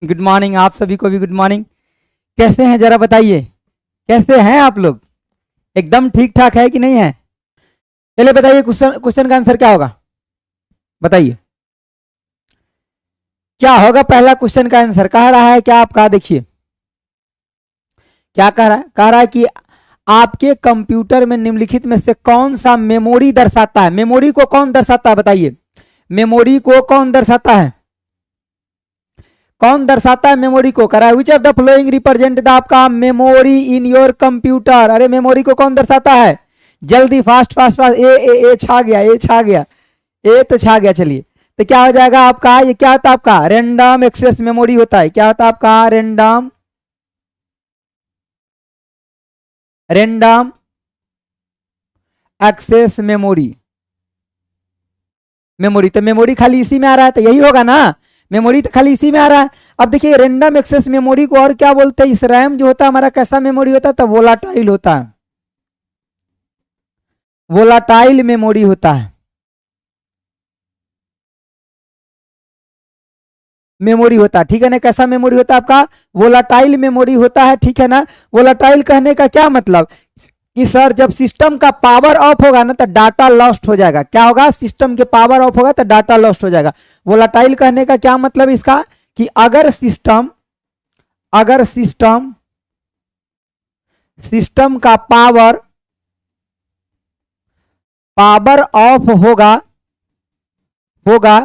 Good morning, आप सभी को भी गुड मॉर्निंग। कैसे हैं जरा बताइए, कैसे हैं आप लोग? एकदम ठीक ठाक है कि नहीं है? चलिए बताइए, क्वेश्चन क्वेश्चन का आंसर क्या होगा? बताइए क्या होगा। पहला क्वेश्चन का आंसर कह रहा है क्या आपका? देखिए क्या कह रहा है, कह रहा है कि आपके कंप्यूटर में निम्नलिखित में से कौन सा मेमोरी दर्शाता है? मेमोरी को कौन दर्शाता है बताइए? मेमोरी को कौन दर्शाता है? कौन दर्शाता है मेमोरी को? करा which of the flowing represent the आपका मेमोरी इन योर कंप्यूटर। अरे मेमोरी को कौन दर्शाता है? जल्दी फास्ट फास्ट फास्ट। ए छा गया, ए छा गया, ए तो छा गया। चलिए तो क्या हो जाएगा आपका? ये क्या होता है आपका? रैंडम एक्सेस मेमोरी होता है। क्या होता है आपका? Random random access memory. Memory तो मेमोरी खाली इसी में आ रहा है, तो यही होगा ना। मेमोरी तो खाली इसी में आ रहा है। अब देखिए रैंडम एक्सेस मेमोरी को और क्या बोलते हैं? इस रैम जो होता है हमारा कैसा मेमोरी होता है? तो वोलाटाइल होता है, वोलाटाइल मेमोरी होता है। मेमोरी होता है, ठीक है ना। कैसा मेमोरी होता है आपका? वोलाटाइल मेमोरी होता है, ठीक है ना। वोलाटाइल कहने का क्या मतलब कि सर जब सिस्टम का पावर ऑफ होगा ना तो डाटा लॉस्ट हो जाएगा। क्या होगा? सिस्टम के पावर ऑफ होगा तो डाटा लॉस्ट हो जाएगा। वोलाटाइल कहने का क्या मतलब इसका कि अगर सिस्टम सिस्टम का पावर ऑफ होगा होगा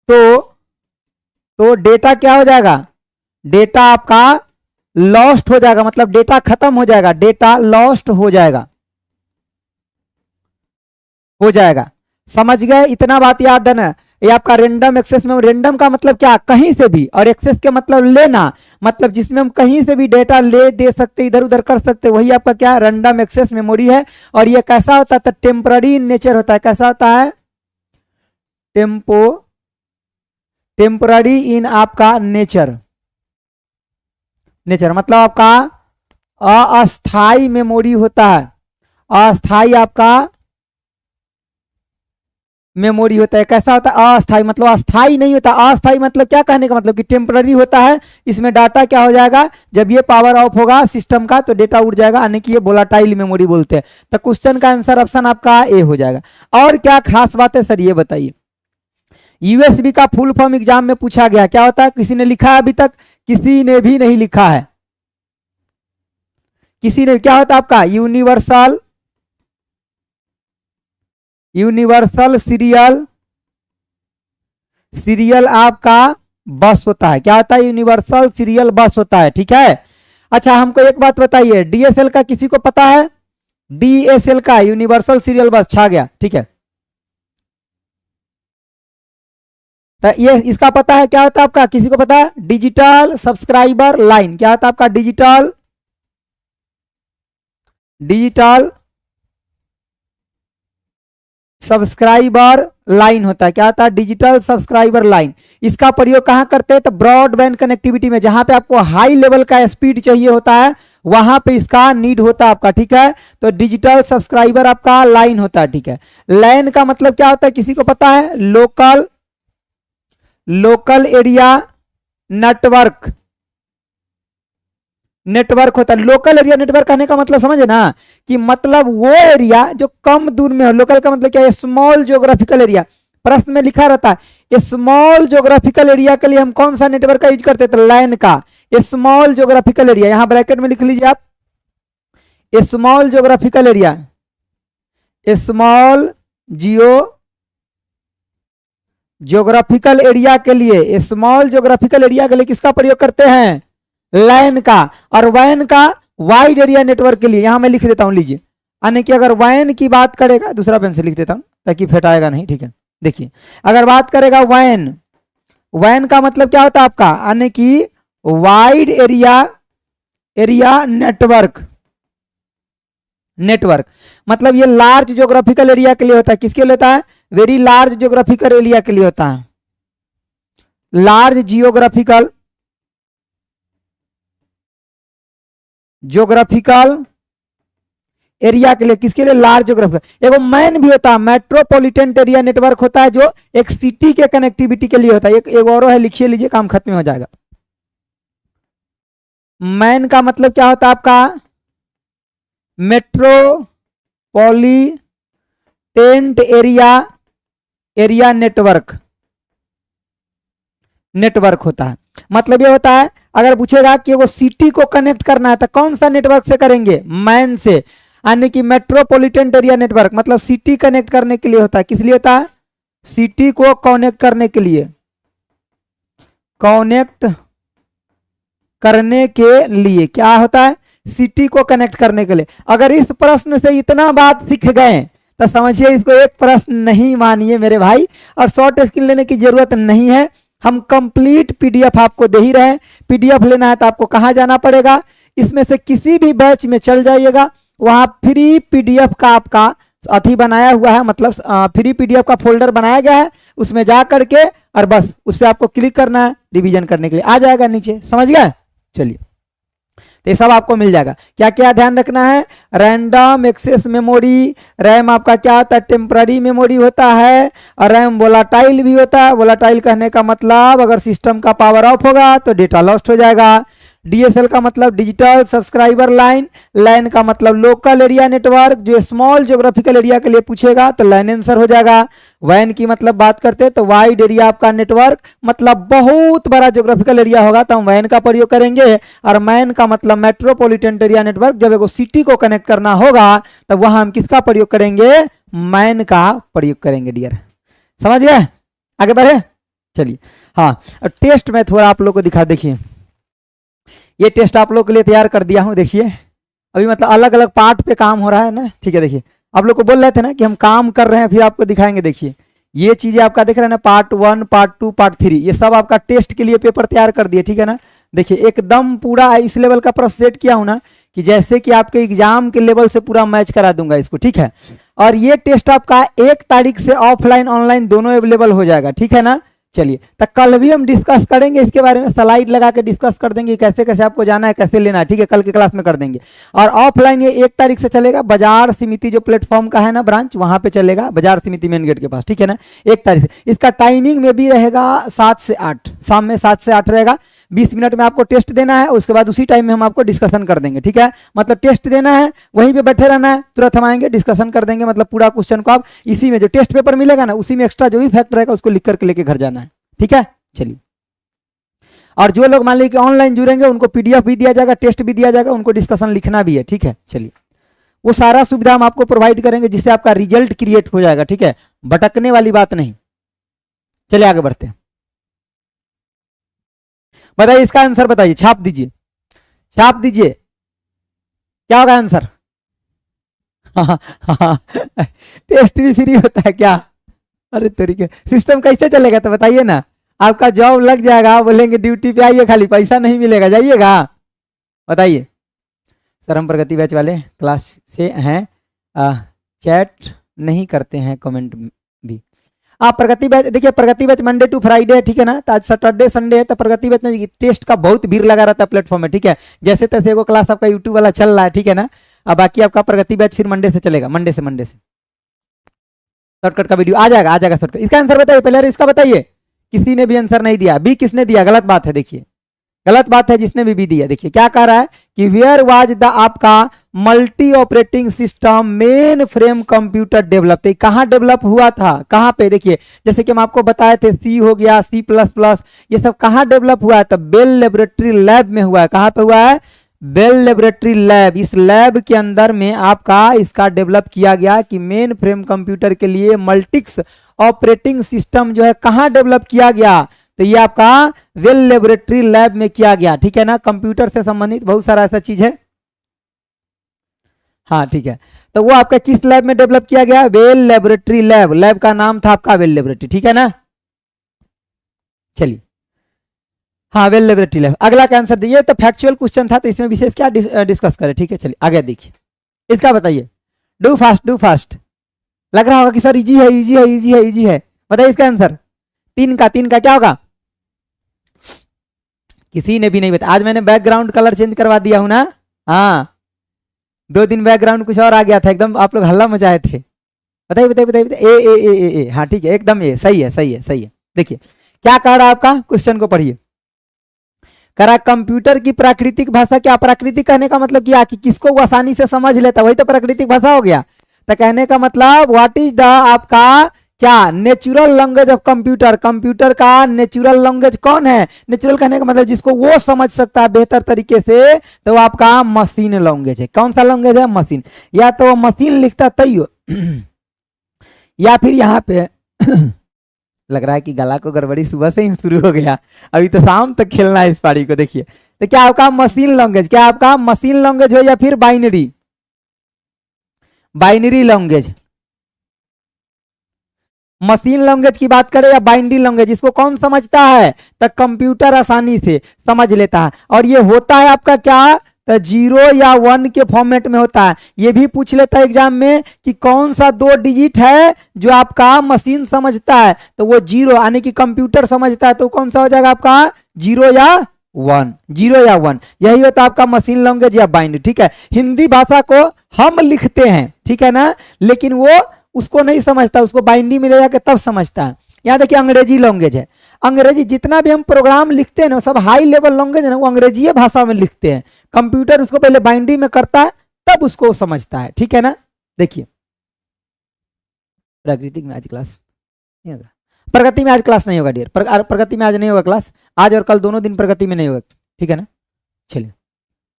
तो डेटा क्या हो जाएगा? डेटा आपका लॉस्ट हो जाएगा, मतलब डेटा खत्म हो जाएगा, डेटा लॉस्ट हो जाएगा। समझ गए? इतना बात याद है ना। ये आपका रेंडम एक्सेस में, रेंडम का मतलब क्या? कहीं से भी, और एक्सेस के मतलब लेना, मतलब जिसमें हम कहीं से भी डेटा ले दे सकते, इधर उधर कर सकते, वही आपका क्या? रैंडम एक्सेस मेमोरी है। और ये कैसा होता है? तो टेम्पररी इन नेचर होता है। कैसा होता है? टेम्पररी इन आपका नेचर मतलब आपका अस्थाई मेमोरी होता है। अस्थाई आपका मेमोरी होता है। कैसा होता है? अस्थाई मतलब अस्थाई नहीं होता। अस्थाई मतलब क्या कहने का मतलब कि टेम्पररी होता है। इसमें डाटा क्या हो जाएगा? जब ये पावर ऑफ होगा सिस्टम का तो डेटा उड़ जाएगा, यानी कि ये वोलाटाइल मेमोरी बोलते हैं। तो क्वेश्चन का आंसर ऑप्शन आपका ए हो जाएगा। और क्या खास बात है सर ये बताइए? यूएसबी का फुल फॉर्म एग्जाम में पूछा गया, क्या होता है? किसी ने लिखा है अभी तक? किसी ने भी नहीं लिखा है। किसी ने, क्या होता है आपका? यूनिवर्सल सीरियल आपका बस होता है। क्या होता है? यूनिवर्सल सीरियल बस होता है, ठीक है। अच्छा हमको एक बात बताइए, डीएसएल का किसी को पता है? डीएसएल का यूनिवर्सल सीरियल बस छा गया, ठीक है। तो ये इसका पता है क्या होता है आपका? किसी को पता है? Digital subscriber line. क्या होता है आपका? डिजिटल सब्सक्राइबर लाइन होता है। क्या होता है? Digital subscriber line. इसका प्रयोग कहां करते हैं? तो ब्रॉडबैंड कनेक्टिविटी में, जहां पे आपको हाई लेवल का स्पीड चाहिए होता है वहां पे इसका नीड होता है आपका, ठीक है। तो डिजिटल सब्सक्राइबर आपका लाइन होता है, ठीक है। लैन का मतलब क्या होता है? किसी को पता है? लोकल एरिया नेटवर्क होता है। लोकल एरिया नेटवर्क कहने का मतलब समझे ना, कि मतलब वो एरिया जो कम दूर में हो। लोकल का मतलब क्या है? Small geographical area. प्रश्न में लिखा रहता है स्मॉल ज्योग्राफिकल एरिया के लिए हम कौन सा नेटवर्क का यूज करते हैं? तो लैन का। स्मॉल ज्योग्राफिकल एरिया, यहां ब्रैकेट में लिख लीजिए आप, small geographical area, small geographical area के लिए, स्मॉल ज्योग्राफिकल एरिया के लिए किसका प्रयोग करते हैं? लैन का। और वैन का वाइड एरिया नेटवर्क के लिए, यहां मैं लिख देता हूं, लीजिए। यानी कि अगर वैन की बात करेगा, दूसरा पेन से लिख देता हूं ताकि फेटाएगा नहीं, ठीक है। देखिए अगर बात करेगा वैन, वैन का मतलब क्या होता है आपका? यानी कि वाइड एरिया नेटवर्क मतलब ये लार्ज ज्योग्राफिकल एरिया के लिए होता है। किसके लिए होता है? वेरी लार्ज ज्योग्राफिकल एरिया के लिए होता है। लार्ज ज्योग्राफिकल एरिया के लिए, किसके लिए, लार्ज ज्योग्राफिकल। एगो मैन भी होता है, मेट्रोपॉलिटन एरिया नेटवर्क होता है, जो एक सिटी के कनेक्टिविटी के लिए होता है। एक और है, लिखिए लीजिए, काम खत्म हो जाएगा। मैन का मतलब क्या होता है आपका, मेट्रोपॉलिटेंट एरिया नेटवर्क होता है। मतलब ये होता है, अगर पूछेगा कि वो सिटी को कनेक्ट करना है तो कौन सा नेटवर्क से करेंगे, मैन से, यानी कि मेट्रोपॉलिटन एरिया नेटवर्क, मतलब सिटी कनेक्ट करने के लिए होता है। किस लिए होता है, सिटी को कनेक्ट करने के लिए, क्या होता है, सिटी को कनेक्ट करने के लिए। अगर इस प्रश्न से इतना बात सीख गए तो समझिए इसको एक प्रश्न नहीं मानिए मेरे भाई, और शॉर्ट स्क्रीन लेने की जरूरत नहीं है। हम कंप्लीट पीडीएफ आपको दे ही रहे हैं। पीडीएफ लेना है तो आपको कहाँ जाना पड़ेगा, इसमें से किसी भी बैच में चल जाइएगा, वहां फ्री पीडीएफ का आपका अथी बनाया हुआ है, मतलब फ्री पीडीएफ का फोल्डर बनाया गया है, उसमें जा करके और बस उस पर आपको क्लिक करना है, रिवीजन करने के लिए आ जाएगा नीचे, समझ गए। चलिए, तो ये सब आपको मिल जाएगा। क्या क्या ध्यान रखना है, रैंडम एक्सेस मेमोरी, रैम आपका क्या होता है, टेम्पररी मेमोरी होता है, और रैम वोलाटाइल भी होता है। वोलाटाइल कहने का मतलब अगर सिस्टम का पावर ऑफ होगा तो डेटा लॉस्ट हो जाएगा। डीएसएल का मतलब डिजिटल सब्सक्राइबर लाइन, लाइन का मतलब लोकल एरिया नेटवर्क, जो स्मॉल ज्योग्राफिकल एरिया के लिए पूछेगा तो लाइन आंसर हो जाएगा। वैन की मतलब बात करते हैं तो वाइड एरिया आपका नेटवर्क, मतलब बहुत बड़ा ज्योग्राफिकल एरिया होगा तो हम वैन का प्रयोग करेंगे। और मैन का मतलब मेट्रोपॉलिटन एरिया नेटवर्क, जब एगो सिटी को कनेक्ट करना होगा तब वहां हम किसका प्रयोग करेंगे, मैन का प्रयोग करेंगे डियर, समझ गए। आगे बढ़े, चलिए। हाँ, टेस्ट में थोड़ा आप लोग को दिखा, देखिए ये टेस्ट आप लोग के लिए तैयार कर दिया हूं। देखिए अभी मतलब अलग अलग पार्ट पे काम हो रहा है ना, ठीक है। देखिए आप लोग को बोल रहे थे ना कि हम काम कर रहे हैं, फिर आपको दिखाएंगे। देखिए ये चीजें आपका देख रहे हैं ना, पार्ट 1, पार्ट 2, पार्ट 3, ये सब आपका टेस्ट के लिए पेपर तैयार कर दिए, ठीक है ना। देखिए एकदम पूरा इस लेवल का प्रश्न सेट किया हूं ना, कि जैसे कि आपके एग्जाम के लेवल से पूरा मैच करा दूंगा इसको, ठीक है। और ये टेस्ट आपका 1 तारीख से ऑफलाइन ऑनलाइन दोनों अवेलेबल हो जाएगा, ठीक है ना। चलिए, तो कल भी हम डिस्कस करेंगे इसके बारे में, स्लाइड लगा के डिस्कस कर देंगे कैसे कैसे आपको जाना है, कैसे लेना है, ठीक है। कल की क्लास में कर देंगे। और ऑफलाइन ये 1 तारीख से चलेगा, बाजार समिति जो प्लेटफॉर्म का है ना ब्रांच, वहां पे चलेगा, बाजार समिति मेन गेट के पास, ठीक है ना। 1 तारीख से इसका टाइमिंग में भी रहेगा 7 से 8, शाम में 7 से 8 रहेगा। 20 मिनट में आपको टेस्ट देना है, उसके बाद उसी टाइम में हम आपको डिस्कशन कर देंगे, ठीक है। मतलब टेस्ट देना है, वहीं पे बैठे रहना है, तुरंत हम आएंगे डिस्कशन कर देंगे। मतलब पूरा क्वेश्चन को आप इसी में, जो टेस्ट पेपर मिलेगा ना उसी में एक्स्ट्रा जो भी फैक्ट रहेगा उसको लिख करके लेके घर जाना है, ठीक है। चलिए, और जो लोग मान लीजिए कि ऑनलाइन जुड़ेंगे उनको पीडीएफ भी दिया जाएगा, टेस्ट भी दिया जाएगा, उनको डिस्कशन लिखना भी है, ठीक है। चलिए, वो सारा सुविधा हम आपको प्रोवाइड करेंगे जिससे आपका रिजल्ट क्रिएट हो जाएगा, ठीक है। भटकने वाली बात नहीं। चलिए आगे बढ़ते हैं। बताइए इसका आंसर, बताइए, छाप दीजिए, छाप दीजिए, क्या होगा आंसर। टेस्ट भी फ्री होता है क्या, अरे तरीके सिस्टम कैसे चलेगा तो बताइए ना। आपका जॉब लग जाएगा, बोलेंगे ड्यूटी पे आइए, खाली पैसा नहीं मिलेगा, जाइएगा। बताइए सर, हम प्रगति बैच वाले क्लास से हैं, चैट नहीं करते हैं, कमेंट भी। आप प्रगति बैच, देखिए प्रगति बैच मंडे टू फ्राइडे है, ठीक है ना। तो आज सैटरडे संडे है, तो प्रगति बैच में टेस्ट का बहुत भीड़ लगा रहता है प्लेटफॉर्म में, ठीक है। जैसे तैसे वो क्लास आपका यूट्यूब वाला चल रहा है, ठीक है ना। अब बाकी आपका प्रगति बैच फिर मंडे से चलेगा, मंडे से शॉर्टकट का वीडियो आ जाएगा शॉर्टकट। इसका आंसर बताइए पहले, इसका बताइए। किसी ने भी आंसर नहीं दिया, बी किसने दिया, गलत बात है। देखिए गलत बात है, जिसने भी दिया। देखिए क्या कह रहा है कि वेयर वाज द आपका multi operating system main frame computer develop, कहां डेवलप हुआ था, कहां पे। देखिए जैसे कि हम आपको बताए थे, सी हो गया, C++, ये सब कहां डेवलप हुआ है, तो बेल लेबोरेटरी लैब में हुआ है। कहां पे हुआ है, बेल लेबोरेटरी लैब। इस लैब के अंदर में आपका इसका डेवलप किया गया कि मेन फ्रेम कंप्यूटर के लिए मल्टिक्स ऑपरेटिंग सिस्टम जो है कहां डेवलप किया गया, तो ये आपका बेल लेबोरेटरी लैब में किया गया, ठीक है ना। कंप्यूटर से संबंधित बहुत सारा ऐसा चीज है, हाँ ठीक है। तो वो आपका किस लैब में डेवलप किया गया, बेल लेबोरेटरी लैब, लैब का नाम था आपका बेल लेबोरेटरी, ठीक है ना। चलिए, हाँ वेल लेबोरेटरी लैब। अगला का आंसर दिए, तो फैक्चुअल क्वेश्चन था तो इसमें विशेष क्या डिस्कस करें, ठीक है। चलिए आगे देखिए, इसका बताइए। Do fast. लग रहा होगा कि सर इजी है, इजी है, इजी है, इजी है। बताइए इसका आंसर। 3 का क्या होगा, किसी ने भी नहीं बताया। आज मैंने बैकग्राउंड कलर चेंज करवा दिया हूं ना, हाँ 2 दिन बैकग्राउंड कुछ और आ गया था, एकदम आप लोग हल्ला मचाए थे। बताइए बताइए बताइए बताइए। ए, हाँ ठीक है, एकदम ए, सही है सही है सही है। देखिए क्या कह रहा है आपका, क्वेश्चन को पढ़िए। कह रहा कंप्यूटर की प्राकृतिक भाषा क्या, प्राकृतिक कहने का मतलब क्या कि किसको वो आसानी से समझ लेता, वही तो प्राकृतिक भाषा हो गया। तो कहने का मतलब व्हाट इज द आपका क्या natural language of computer, computer का नेचुरल लैंग्वेज कौन है, नेचुरल कहने का मतलब जिसको वो समझ सकता है बेहतर तरीके से, तो वो आपका मशीन लैंग्वेज है। कौन सा लैंग्वेज है, मशीन। या तो मशीन लिखता तैयो या फिर यहाँ पे लग रहा है कि गला को गड़बड़ी सुबह से ही शुरू हो गया, अभी तो शाम तक खेलना है इस पारी को। देखिए तो क्या आपका मशीन लैंग्वेज, क्या आपका मशीन लैंग्वेज हो या फिर binary, binary language. Machine language की बात करें या बाइनरी लैंग्वेज, इसको कौन समझता है, तो कंप्यूटर आसानी से समझ लेता है। और ये होता है आपका क्या, तो 0 या 1 के फॉर्मेट में होता है। ये भी पूछ लेता है एग्जाम में कि कौन सा 2 डिजिट है जो आपका मशीन समझता है, तो वो 0 यानी कि कंप्यूटर समझता है, तो कौन सा हो जाएगा आपका 0 या 1, 0 या 1, यही होता है आपका मशीन लैंग्वेज या बाइनरी। ठीक है, हिंदी भाषा को हम लिखते हैं, ठीक है ना, लेकिन वो उसको नहीं समझता, उसको बाइनरी में ले जाकर तब समझता है। यहाँ देखिए अंग्रेजी लैंग्वेज है, अंग्रेजी जितना भी हम प्रोग्राम लिखते हैं ना सब हाई लेवल लैंग्वेज है ना, वो अंग्रेजी भाषा में लिखते हैं। कंप्यूटर उसको पहले बाइनरी में करता है तब उसको समझता है, ठीक है ना। देखिए प्राकृतिक में आज क्लास नहीं होगा, प्रगति में आज क्लास नहीं होगा डियर, प्रगति में आज नहीं होगा क्लास, आज और कल दोनों दिन प्रगति में नहीं होगा, ठीक है ना। चलिए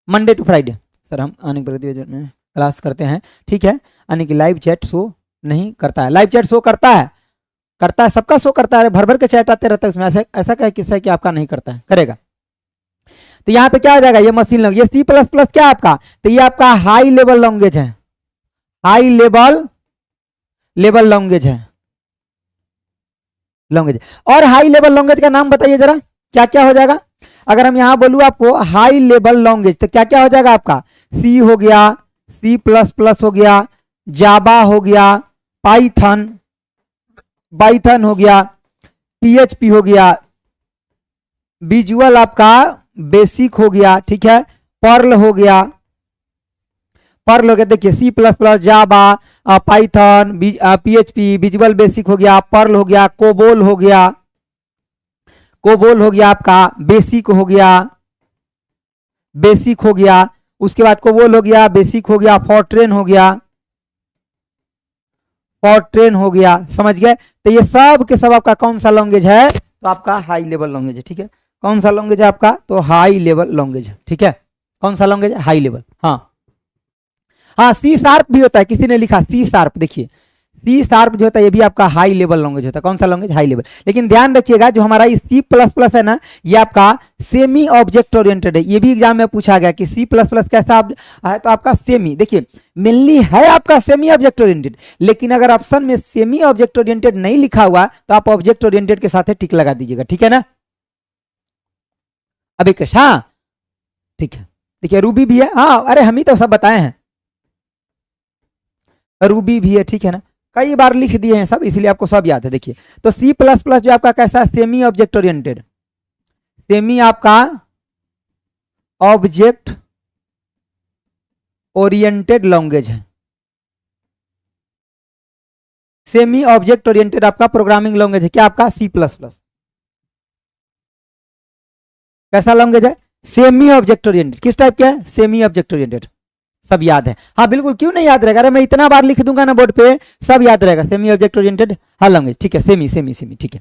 मंडे टू फ्राइडे सर हम आने प्रगति में क्लास करते हैं, ठीक है। यानी कि लाइव चैट शो नहीं करता है, लाइव चैट शो करता है, करता है, सबका शो करता है, भर भर के चैट आते रहता है उसमें, ऐसा क्या किस्सा है कि आपका नहीं करता है, करेगा। तो यहाँ पे क्या हो जाएगा, ये मशीन लैंग्वेज, ये C++ क्या आपका, तो ये आपका हाई लेवल लैंग्वेज है, हाई लेवल लैंग्वेज है, लैंग्वेज। और हाई लेवल लैंग्वेज का नाम बताइए जरा, क्या क्या हो जाएगा। अगर हम यहाँ बोलूँ आपको हाई लेवल लैंग्वेज, तो क्या क्या हो जाएगा आपका, C हो गया, C++ हो गया, जावा हो गया, पाइथन हो गया, PHP हो गया, विजुअल आपका बेसिक हो गया, ठीक है, पर्ल हो गया, देखिए C++, जावा, पाइथन, PHP, विजुअल बेसिक हो गया, पर्ल हो गया, कोबोल हो गया आपका, बेसिक हो गया, उसके बाद कोबोल हो गया, बेसिक हो गया, फॉर्ट्रेन हो गया, समझ गए। तो ये सब के सब आपका कौन सा लैंग्वेज है, तो आपका हाई लेवल लैंग्वेज है, ठीक है। कौन सा लैंग्वेज है आपका, तो हाई लेवल लैंग्वेज है, ठीक है। कौन सा लैंग्वेज है, हाई लेवल। हाँ C# भी होता है, किसी ने लिखा C#, देखिए C# जो होता है ये भी आपका हाई लेवल लैंग्वेज होता है। कौन सा लैंग्वेज, हाई लेवल। लेकिन ध्यान रखिएगा जो हमारा C++ है ना, ये आपका सेमी ऑब्जेक्ट ओरिएंटेड है, ये भी एग्जाम में पूछा गया कि C++ कैसा है, तो आपका सेमी, देखिए मेनली है आपका सेमी ऑब्जेक्ट ओरिएंटेड, लेकिन अगर ऑप्शन में सेमी ऑब्जेक्ट ओरिएंटेड नहीं लिखा हुआ तो आप ऑब्जेक्ट ओरिएंटेड के साथ टिक लगा दीजिएगा, ठीक है ना। अब एक हाँ ठीक है, देखिए रूबी भी है, हाँ अरे हम ही तो सब बताए हैं, रूबी भी है, ठीक है ना, कई बार लिख दिए हैं सब, इसलिए आपको सब याद है। देखिए तो C++ जो आपका कैसा है, सेमी ऑब्जेक्ट ओरिएंटेड, सेमी आपका ऑब्जेक्ट ओरिएंटेड लैंग्वेज है, सेमी ऑब्जेक्ट ओरिएंटेड आपका प्रोग्रामिंग लैंग्वेज है, क्या आपका C++। कैसा लैंग्वेज है, सेमी ऑब्जेक्ट ओरिएंटेड, किस टाइप का है, सेमी ऑब्जेक्ट ओरिएंटेड, सब याद है। हाँ बिल्कुल, क्यों नहीं याद रहेगा, अरे मैं इतना बार लिख दूंगा ना बोर्ड पे सब याद रहेगा। सेमी ऑब्जेक्ट ओरिएंटेड हाँ लैंग्वेज, ठीक है, सेमी, ठीक है।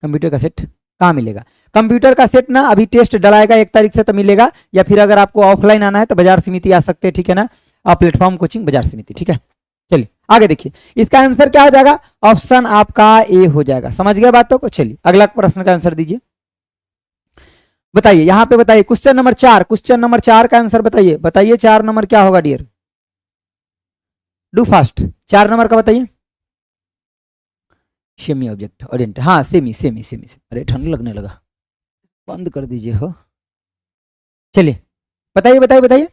कंप्यूटर का सेट कहाँ मिलेगा, कंप्यूटर का सेट ना अभी टेस्ट डलाएगा 1 तारीख से तो मिलेगा, या फिर अगर आपको ऑफलाइन आना है तो बाजार समिति आ सकते हैं, ठीक है ना, प्लेटफॉर्म कोचिंग बाजार समिति, ठीक है। चलिए आगे देखिए, इसका आंसर क्या हो जाएगा, ऑप्शन आपका ए हो जाएगा। समझ गए बातों को। चलिए अगला प्रश्न का आंसर दीजिए, बताइए यहाँ पे, बताइए क्वेश्चन नंबर 4 का आंसर बताइए, 4 नंबर क्या होगा डियर, डू फास्ट, 4 नंबर का बताइए। सेमी ऑब्जेक्ट ओरिएंटेड, हाँ सेमी, अरे ठंड लगने लगा, बंद कर दीजिए हो। चलिए बताइए,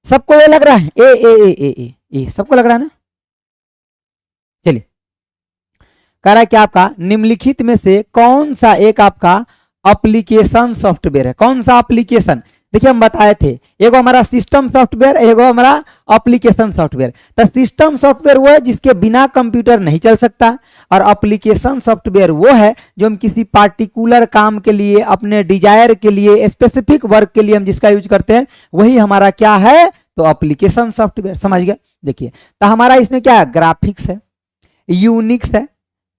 सबको ये लग रहा है, ए सबको लग रहा है ना। चलिए कह रहा है कि आपका निम्नलिखित में से कौन सा एक आपका एप्लीकेशन सॉफ्टवेयर है, कौन सा एप्लीकेशन, देखिए हम बताए थे, एगो हमारा सिस्टम सॉफ्टवेयर, एगो हमारा एप्लीकेशन सॉफ्टवेयर। तो सिस्टम सॉफ्टवेयर वो है जिसके बिना कंप्यूटर नहीं चल सकता, और एप्लीकेशन सॉफ्टवेयर वो है जो हम किसी पार्टिकुलर काम के लिए, अपने डिजायर के लिए, स्पेसिफिक वर्क के लिए हम जिसका यूज करते हैं, वही हमारा क्या है, तो एप्लीकेशन सॉफ्टवेयर। समझ गए? देखिए तो हमारा इसमें क्या है, ग्राफिक्स है, यूनिक्स है,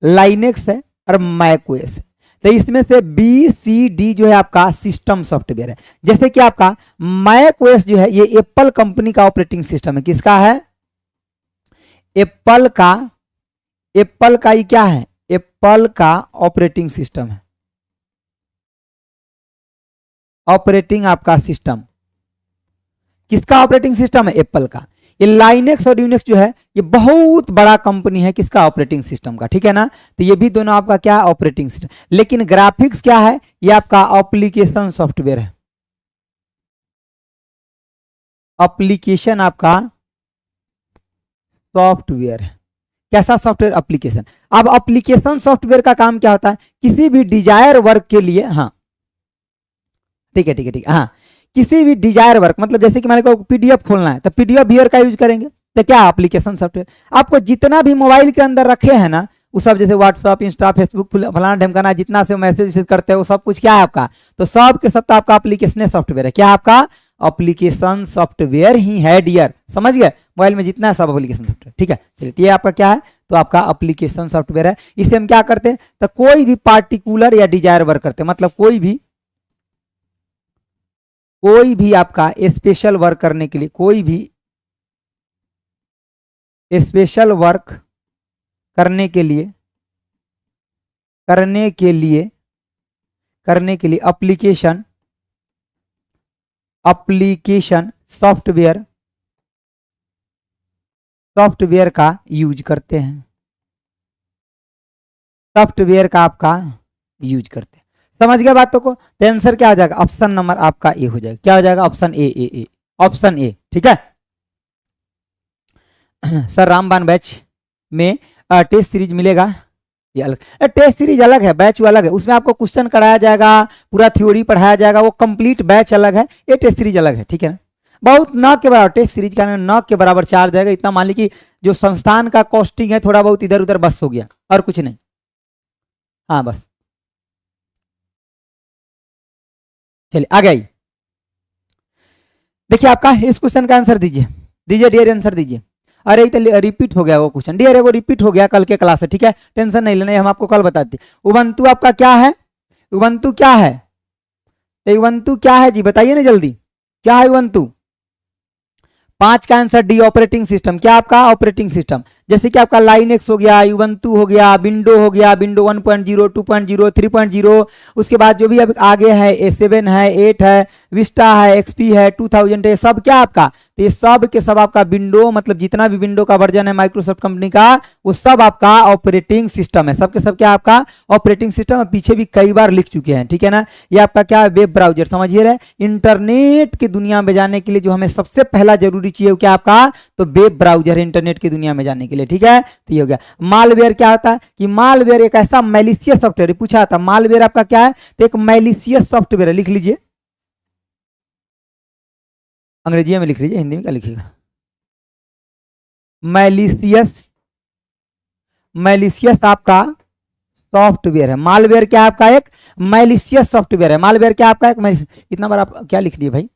लाइनेक्स है और मैकओएस है। तो इसमें से बी सी डी जो है आपका सिस्टम सॉफ्टवेयर है। जैसे कि आपका मैकओएस जो है ये एप्पल कंपनी का ऑपरेटिंग सिस्टम है। किसका है? एप्पल का। एप्पल का ये क्या है? एप्पल का ऑपरेटिंग सिस्टम है। ऑपरेटिंग आपका सिस्टम किसका ऑपरेटिंग सिस्टम है? एप्पल का। ये लाइनेक्स और यूनिक्स जो है ये बहुत बड़ा कंपनी है किसका? ऑपरेटिंग सिस्टम का। ठीक है ना? तो ये भी दोनों आपका क्या है? Operating system. लेकिन ग्राफिक्स क्या है? ये आपका एप्लीकेशन सॉफ्टवेयर है। एप्लीकेशन आपका सॉफ्टवेयर है। कैसा सॉफ्टवेयर? एप्लीकेशन। अब एप्लीकेशन सॉफ्टवेयर का काम क्या होता है? किसी भी डिजायर वर्क के लिए, हाँ ठीक है ठीक है ठीक है, हाँ किसी भी डिजायर वर्क, मतलब जैसे कि मेरे को पीडीएफ खोलना है तो पीडीएफ व्यूअर का यूज करेंगे। तो क्या एप्लीकेशन सॉफ्टवेयर आपको जितना भी मोबाइल के अंदर रखे हैं ना, वो सब जैसे व्हाट्सअप, इंस्टा, फेसबुक, फलाना ढमकाना, जितना से मैसेज करते हैं वो सब कुछ क्या है आपका? तो सब के सब तो आपका एप्लीकेशन सॉफ्टवेयर है। क्या आपका? एप्लीकेशन सॉफ्टवेयर ही है डियर। समझ गए? मोबाइल में जितना है सब एप्लीकेशन सॉफ्टवेयर। ठीक है, चलिए ये आपका क्या है? तो आपका एप्लीकेशन सॉफ्टवेयर है। इसे हम क्या करते हैं? तो कोई भी पार्टिकुलर या डिजायर वर्क करते हैं, मतलब कोई भी आपका स्पेशल वर्क करने के लिए, कोई भी स्पेशल वर्क करने के लिए एप्लीकेशन सॉफ्टवेयर का यूज करते हैं। सॉफ्टवेयर का आपका यूज करते हैं। समझ गया बातों को? तो आंसर क्या हो जाएगा? ऑप्शन नंबर आपका ए हो जाएगा। क्या हो जाएगा? Option A, option A. ठीक है सर, रामबान बैच में टेस्ट सीरीज मिलेगा? ये अलग, टेस्ट सीरीज अलग है, बैच अलग है। उसमें आपको क्वेश्चन कराया जाएगा, पूरा थ्योरी पढ़ाया जाएगा, वो कंप्लीट बैच अलग है, ये टेस्ट सीरीज अलग है। ठीक है ना? बहुत न के बराबर टेस्ट सीरीज का न के बराबर चार्ज रहेगा। इतना मान ली कि जो संस्थान का कॉस्टिंग है थोड़ा बहुत इधर उधर बस हो गया, और कुछ नहीं। हाँ बस, चलिए आगे आइए। देखिए आपका इस क्वेश्चन का आंसर दीजिए डियर, आंसर दीजिए। अरे तो रिपीट हो गया वो क्वेश्चन डियर, वो रिपीट हो गया कल के क्लास से। ठीक है, टेंशन नहीं लेना, हम आपको कल बताते। उबंटू आपका क्या है? उबंटू क्या है? तो उबंटू क्या है जी, बताइए ना जल्दी, क्या है उबंटू? 5 का आंसर डी, ऑपरेटिंग सिस्टम। क्या आपका? Operating system. जैसे कि आपका लाइनेक्स हो गया, उबंटू हो गया, विंडो हो गया, विंडो 1.0, 2.0, 3.0, उसके बाद जो भी अब आगे है A7 है, 8 है, विस्टा है, XP है, 2000 है, सब क्या आपका? तो ये सब के सब आपका विंडो, मतलब जितना भी विंडो का वर्जन है माइक्रोसॉफ्ट कंपनी का, वो सब आपका ऑपरेटिंग सिस्टम है। सब के सब क्या आपका? Operating system. पीछे भी कई बार लिख चुके हैं। ठीक है ना? ये आपका क्या है? Web browser. समझिए रहे, इंटरनेट की दुनिया में जाने के लिए जो हमें सबसे पहला जरूरी चाहिए क्या आपका? तो वेब ब्राउजर है, इंटरनेट की दुनिया में जाने के लिए। ठीक है, तो ये हो गया। मालवेयर क्या होता है? कि मालवेयर एक ऐसा मैलिशियस सॉफ्टवेयर, पूछा था मालवेयर आपका क्या है? तो एक मैलिशियस सॉफ्टवेयर है। लिख लीजिए, अंग्रेजी में लिख लीजिए, हिंदी में क्या लिखिएगा? मैलिशियस आपका सॉफ्टवेयर है। मालवेयर क्या आपका? एक मैलिशियस सॉफ्टवेयर है। मालवेयर क्या आपका? एक इतना बार आप क्या लिख दिए भाई?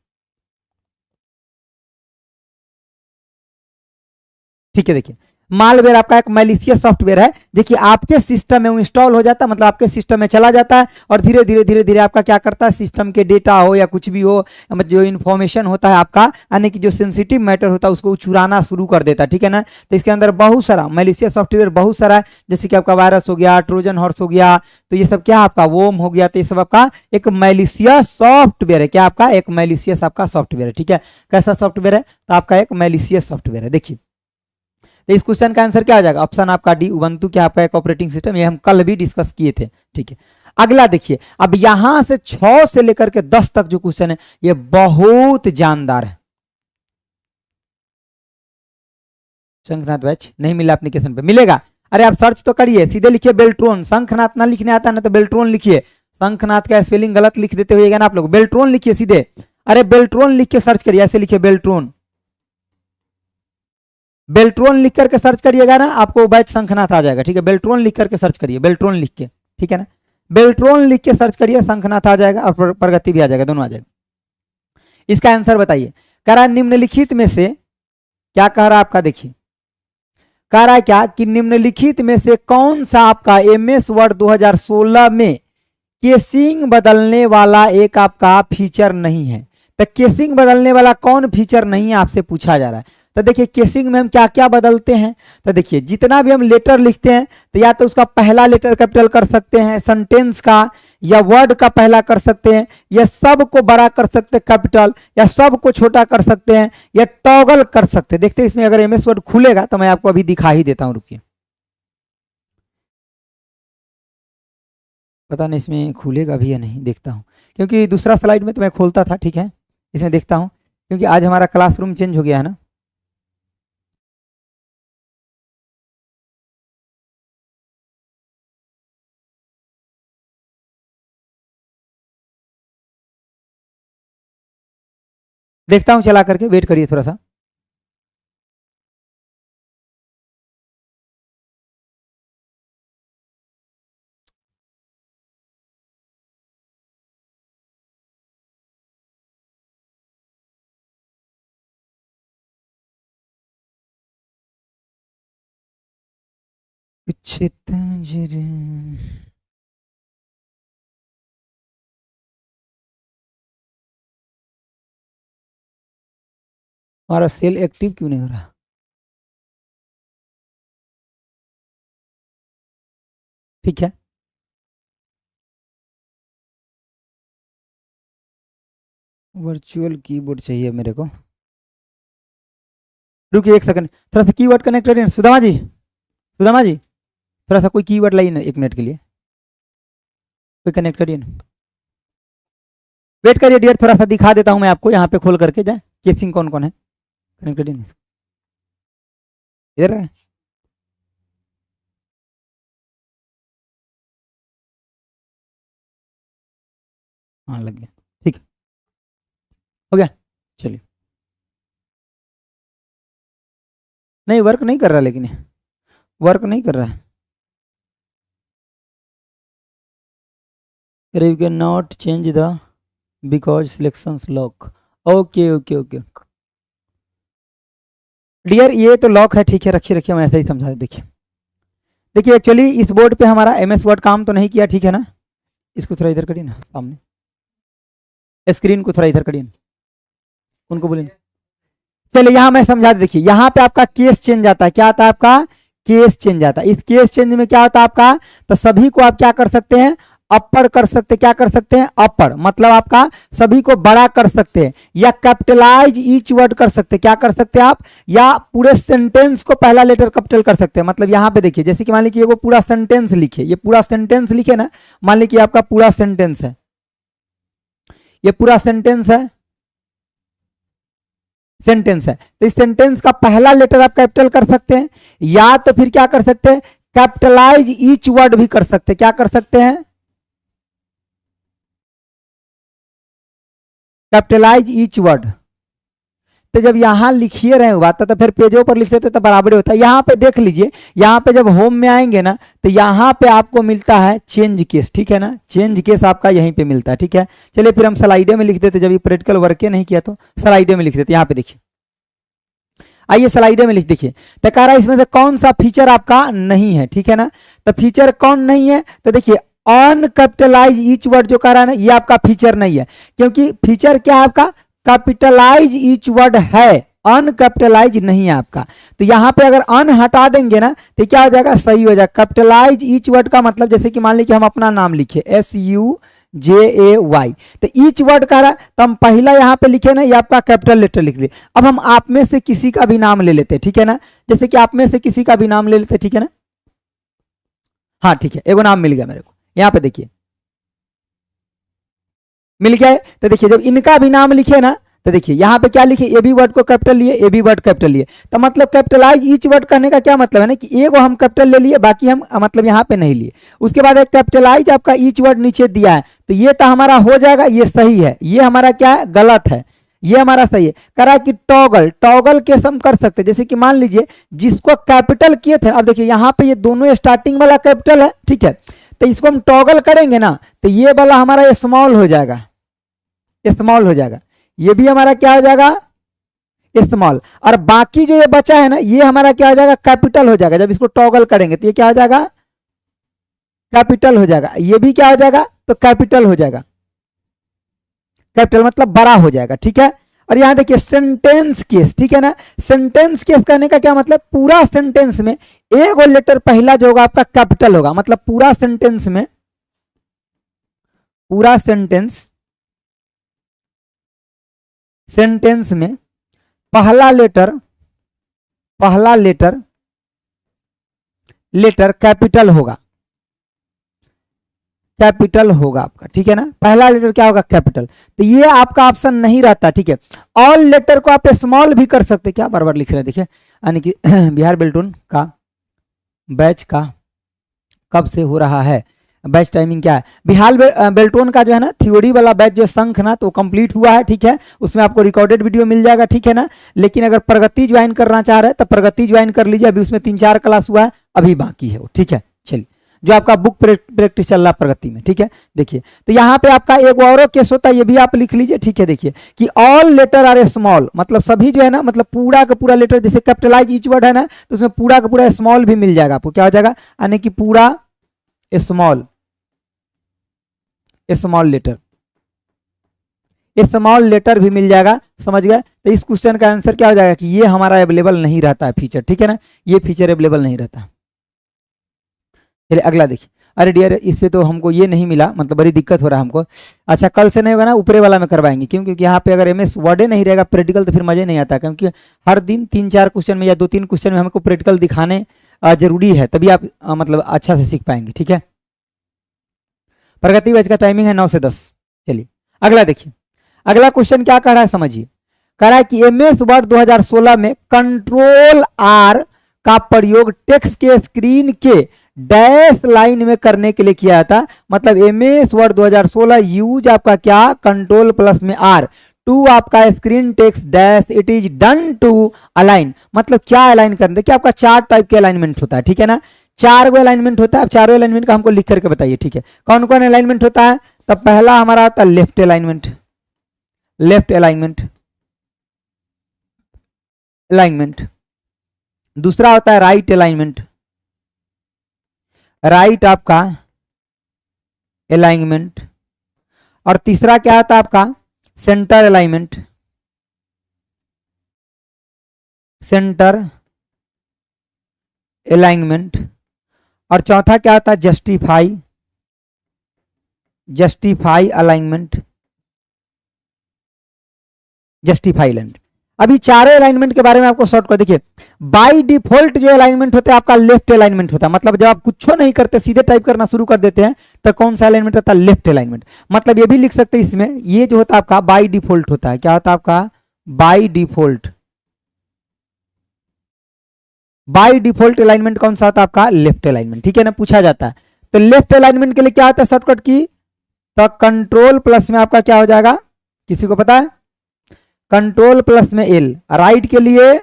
ठीक है, देखिए मालवेयर आपका एक मैलिशियस सॉफ्टवेयर है जो कि आपके सिस्टम में इंस्टॉल हो जाता है, मतलब आपके सिस्टम में चला जाता है, और धीरे धीरे धीरे धीरे आपका क्या करता है? सिस्टम के डेटा हो या कुछ भी हो, मतलब जो इन्फॉर्मेशन होता है आपका, यानी कि जो सेंसिटिव मैटर होता है उसको चुराना शुरू कर देता है। ठीक है ना? तो इसके अंदर बहुत सारा मैलिशियस सॉफ्टवेयर बहुत सारा है, जैसे कि आपका वायरस हो गया, ट्रोजन हॉर्स हो गया, तो ये सब क्या आपका? वोम हो गया। तो ये सब आपका एक मैलिशियस सॉफ्टवेयर है। क्या आपका? एक मैलिशियस आपका सॉफ्टवेयर है। ठीक है, कैसा सॉफ्टवेयर है? तो आपका एक मैलिशियस सॉफ्टवेयर है। देखिए तो इस क्वेश्चन का आंसर क्या आ जाएगा? ऑप्शन आपका डी, उबंटू क्या आपका एक ऑपरेटिंग सिस्टम। ये हम कल भी डिस्कस किए थे। ठीक है, अगला देखिए, अब यहां से 6 से लेकर के 10 तक जो क्वेश्चन है ये बहुत जानदार है। शंखनाथ बैच नहीं मिला एप्लीकेशन पे, मिलेगा। अरे आप सर्च तो करिए, सीधे लिखिए बेल्ट्रॉन। शंखनाथ ना लिखने आता ना तो बेल्ट्रॉन लिखिए। शंखनाथ का स्पेलिंग गलत लिख देते हुएगा ना आप लोग, बेल्ट्रॉन लिखिए सीधे। अरे बेल्ट्रॉन लिख के सर्च करिए, ऐसे लिखिए बेल्ट्रॉन, बेल्ट्रॉन लिख करके सर्च करिएगा ना, आपको बैच शंखनाथ आ जाएगा। ठीक है, बेल्ट्रॉन लिख करके सर्च करिए, बेल्ट्रॉन लिख के, ठीक है ना, बेल्ट्रॉन लिख के सर्च करिए, शंखनाथ आ जाएगा और प्रगति भी आ जाएगा, दोनों आ जाएगा। इसका आंसर बताइए। कह रहा है निम्नलिखित में से, क्या कह रहा है आपका, देखिए कह रहा है क्या कि निम्नलिखित में से कौन सा आपका एमएस वर्ड 2016 में केसिंग बदलने वाला एक आपका फीचर नहीं है। तो केसिंग बदलने वाला कौन फीचर नहीं है आपसे पूछा जा रहा है। तो देखिए केसिंग में हम क्या क्या बदलते हैं, तो देखिए जितना भी हम लेटर लिखते हैं तो या तो उसका पहला लेटर कैपिटल कर सकते हैं सेंटेंस का, या वर्ड का पहला कर सकते हैं, या सब को बड़ा कर सकते हैं कैपिटल, या सब को छोटा कर सकते हैं, या टॉगल कर सकते हैं। देखते हैं इसमें अगर एमएस वर्ड खुलेगा तो मैं आपको अभी दिखा ही देता हूं, रुकिए। पता नहीं इसमें खुलेगा भी या नहीं, देखता हूं, क्योंकि दूसरा स्लाइड में तो मैं खोलता था। ठीक है, इसमें देखता हूं, क्योंकि आज हमारा क्लासरूम चेंज हो गया है ना। देखता हूं चला करके, वेट करिए थोड़ा सा। हमारा सेल एक्टिव क्यों नहीं हो रहा। ठीक है, वर्चुअल कीबोर्ड चाहिए मेरे को, रुकिए एक सेकंड, थोड़ा सा कीवर्ड कनेक्ट करिए सुदामा जी, सुदामा जी थोड़ा सा कोई कीवर्ड लाइए ना 1 मिनट के लिए, कोई कनेक्ट करिए ना, वेट करिए डियर, थोड़ा सा दिखा देता हूं मैं आपको यहाँ पे खोल करके जाए केसिंग कौन कौन है, कनेक्ट करिए ना, इधर है। हाँ लग गया, ठीक है, हो गया, चलिए। नहीं वर्क नहीं कर रहा, लेकिन वर्क नहीं कर रहा है, you can not change the because selections lock. Okay okay okay dear, ये तो लॉक है, ठीक है, रखिए रखिए, मैं ऐसे ही समझा। देखिए देखिए एक्चुअली इस बोर्ड पे हमारा एमएस वर्ड काम तो नहीं किया, ठीक है ना, इसको थोड़ा इधर करिए ना सामने, स्क्रीन को थोड़ा इधर करिए, उनको बोलिए। चलिए यहाँ मैं समझा, देखिए यहाँ पे आपका केस चेंज आता है, क्या आता है आपका, केस चेंज आता है। इस केस चेंज में क्या होता है आपका, तो सभी को आप क्या कर सकते हैं, अपर कर सकते, क्या कर सकते हैं, अपर, मतलब आपका सभी को बड़ा कर सकते हैं, या कैपिटलाइज ईच वर्ड कर सकते हैं, क्या कर सकते हैं आप, या पूरे सेंटेंस को पहला लेटर कैपिटल कर सकते हैं। मतलब यहाँ पे देखिए, जैसे कि मान लीजिए वो पूरा सेंटेंस लिखे, ये पूरा सेंटेंस लिखे ना, मान लीजिए आपका पूरा सेंटेंस है, ये पूरा सेंटेंस है, सेंटेंस है, तो इस सेंटेंस का पहला लेटर आप कैपिटल कर सकते हैं, या तो फिर क्या कर सकते हैं, कैपिटलाइज ईच वर्ड भी कर सकते हैं, क्या कर सकते हैं, कैपिटलाइज ईच वर्ड। तो जब यहां लिखिए रहे बात तो फिर पेजों पर लिख देते तो बराबर होता है। यहां पे देख लीजिए, यहां पे जब होम में आएंगे ना तो यहां पे आपको मिलता है चेंज केस, ठीक है ना, चेंज केस आपका यहीं पे मिलता है। ठीक है, चलिए फिर हम स्लाइडे में लिख देते, जब ये प्रैक्टिकल वर्क नहीं किया तो स्लाइडे में लिख देते। यहाँ पे देखिए, आइए स्लाइडे में लिख, देखिए तो कह रहा है इसमें से कौन सा फीचर आपका नहीं है, ठीक है ना, तो फीचर कौन नहीं है, तो देखिए अनकैपिटलाइज ईच वर्ड जो कह रहा है ना, ये आपका फीचर नहीं है, क्योंकि फीचर क्या है आपका, कैपिटलाइज ईच वर्ड है, अनकैपिटलाइज नहीं है आपका। तो यहां पे अगर अन हटा देंगे ना तो क्या हो जाएगा, सही हो जाएगा। कैपिटलाइज ईच वर्ड का मतलब जैसे कि मान लीजिए हम अपना नाम लिखे SUJAY, तो ईच वर्ड कह रहा है तो हम पहला यहाँ पे लिखे ना, ये आपका कैपिटल लेटर लिख दिए। अब हम आप में से किसी का भी नाम ले लेते हैं, ठीक है ना, जैसे कि आप में से किसी का भी नाम ले लेते हैं, ठीक है ना, हाँ ठीक है, एगो नाम मिल गया मेरे को, यहाँ पे देखिए मिल गया है। तो देखिए जब इनका भी नाम लिखे ना तो देखिए यहाँ पे क्या लिखे, ए बी वर्ड को कैपिटल लिए, ए बी वर्ड कैपिटल लिए, तो मतलब कैपिटलाइज ईच वर्ड कहने का क्या मतलब है ना कि एक हम कैपिटल ले लिए, बाकी हम मतलब यहाँ पे नहीं लिए। उसके बाद एक कैपिटलाइज आपका ईच वर्ड नीचे दिया है, तो ये तो हमारा हो जाएगा, ये सही है, ये हमारा क्या है, गलत है, ये हमारा सही है। कह रहा है कि टॉगल, टॉगल केस हम कर सकते हैं, जैसे कि मान लीजिए जिसको कैपिटल किए थे, अब देखिए यहाँ पे ये दोनों स्टार्टिंग वाला कैपिटल है, ठीक है, तो इसको हम टॉगल करेंगे ना, तो ये वाला हमारा स्मॉल हो जाएगा, स्मॉल हो जाएगा, ये भी हमारा क्या हो जाएगा, स्मॉल, और बाकी जो ये बचा है ना, ये हमारा क्या हो जाएगा, कैपिटल हो जाएगा। जब इसको टॉगल करेंगे तो ये क्या हो जाएगा, कैपिटल हो जाएगा, ये भी क्या हो जाएगा, तो कैपिटल हो जाएगा, कैपिटल मतलब बड़ा हो जाएगा, ठीक है। और यहां देखिए सेंटेंस केस, ठीक है ना, सेंटेंस केस कहने का क्या मतलब, पूरा सेंटेंस में एक और लेटर पहला जो होगा आपका कैपिटल होगा, मतलब पूरा सेंटेंस में, पूरा सेंटेंस में पहला लेटर कैपिटल होगा, कैपिटल होगा आपका, ठीक है ना, पहला लेटर क्या होगा, कैपिटल। तो ये आपका ऑप्शन नहीं रहता, ठीक है। ऑल लेटर को आप स्मॉल भी कर सकते, क्या बार बार लिख रहे हैं, देखिए यानी कि बिहार बेल्टून का बैच का कब से हो रहा है, बैच टाइमिंग क्या है, बिहार बेल्टोन का जो है ना थ्योरी वाला बैच जो संख ना, तो कंप्लीट हुआ है, ठीक है, उसमें आपको रिकॉर्डेड वीडियो मिल जाएगा, ठीक है ना। लेकिन अगर प्रगति ज्वाइन करना चाह रहे हैं तो प्रगति ज्वाइन कर लीजिए, अभी उसमें 3-4 क्लास हुआ है, अभी बाकी है वो, ठीक है। चलिए, जो आपका बुक प्रैक्टिस चल रहा है प्रगति में, ठीक है। देखिए तो यहाँ पे आपका एक और केस होता है, ये भी आप लिख लीजिए, ठीक है। देखिए कि ऑल लेटर आर स्मॉल, मतलब सभी जो है ना, मतलब पूरा का पूरा लेटर, जैसे कैपिटलाइज ईच वर्ड है ना, तो उसमें पूरा का पूरा स्मॉल भी मिल जाएगा आपको, क्या हो जाएगा, यानी कि पूरा small, small letter, small letter भी मिल जाएगा, समझ गए। तो इस क्वेश्चन का आंसर क्या हो जाएगा कि ये हमारा अवेलेबल नहीं रहता है फीचर, ठीक है ना, ये फीचर अवेलेबल नहीं रहता। चलिए अगला देखिए, अरे डियर इस पे तो हमको ये नहीं मिला, मतलब बड़ी दिक्कत हो रहा है हमको। अच्छा कल से नहीं होगा ना, ऊपरे वाला में करवाएंगे, क्यों, क्योंकि यहाँ पे अगर एमएस वर्ड नहीं रहेगा प्रैक्टिकल तो फिर मजे नहीं आता, क्योंकि हर दिन 3-4 क्वेश्चन में या 2-3 क्वेश्चन में हमको प्रैक्टिकल दिखाने जरूरी है, तभी आप मतलब अच्छा से सीख पाएंगे, ठीक है। प्रगति बैच का टाइमिंग है 9 से 10। चलिए अगला देखिए, अगला क्वेश्चन क्या कह रहा है समझिए, कह रहा है कि एमएस वर्ड 2016 में कंट्रोल आर का प्रयोग टेक्स्ट के स्क्रीन के डैश लाइन में करने के लिए किया था, मतलब एमएस वर्ड 2016 यूज आपका क्या, कंट्रोल प्लस में आर टू आपका screen text dash it is done to align, मतलब क्या अलाइन करने, देखिए आपका 4 टाइप के अलाइनमेंट होता है, ठीक है ना, 4 अलाइनमेंट होता है। अब चारों अलाइनमेंट का हमको लिख करके बताइए, ठीक है, कौन कौन अलाइनमेंट होता है। तब पहला हमारा आता है left alignment, left alignment, alignment. दूसरा होता है राइट अलाइनमेंट, राइट आपका अलाइनमेंट। और तीसरा क्या आता है आपका सेंटर अलाइनमेंट, सेंटर अलाइनमेंट। और चौथा क्या होता है justify, justify alignment, justify alignment. अभी चारों अलाइनमेंट के बारे में आपको शॉर्ट कर देखिए, बाय डिफॉल्ट जो अलाइनमेंट होता है आपका लेफ्ट अलाइनमेंट होता है, मतलब जब आप कुछ नहीं करते सीधे टाइप करना शुरू कर देते हैं तो कौन सा अलाइनमेंट होता है, लेफ्ट अलाइनमेंट। मतलब ये भी लिख सकते हैं इसमें, ये जो होता है आपका बाय डिफॉल्ट होता है, क्या होता है आपका by default, by default alignment कौन सा होता है आपका लेफ्ट अलाइनमेंट, ठीक है ना, पूछा जाता है। तो लेफ्ट अलाइनमेंट के लिए क्या होता है शॉर्टकट की, तो कंट्रोल प्लस में आपका क्या हो जाएगा, किसी को पता है, कंट्रोल प्लस में एल, राइट के लिए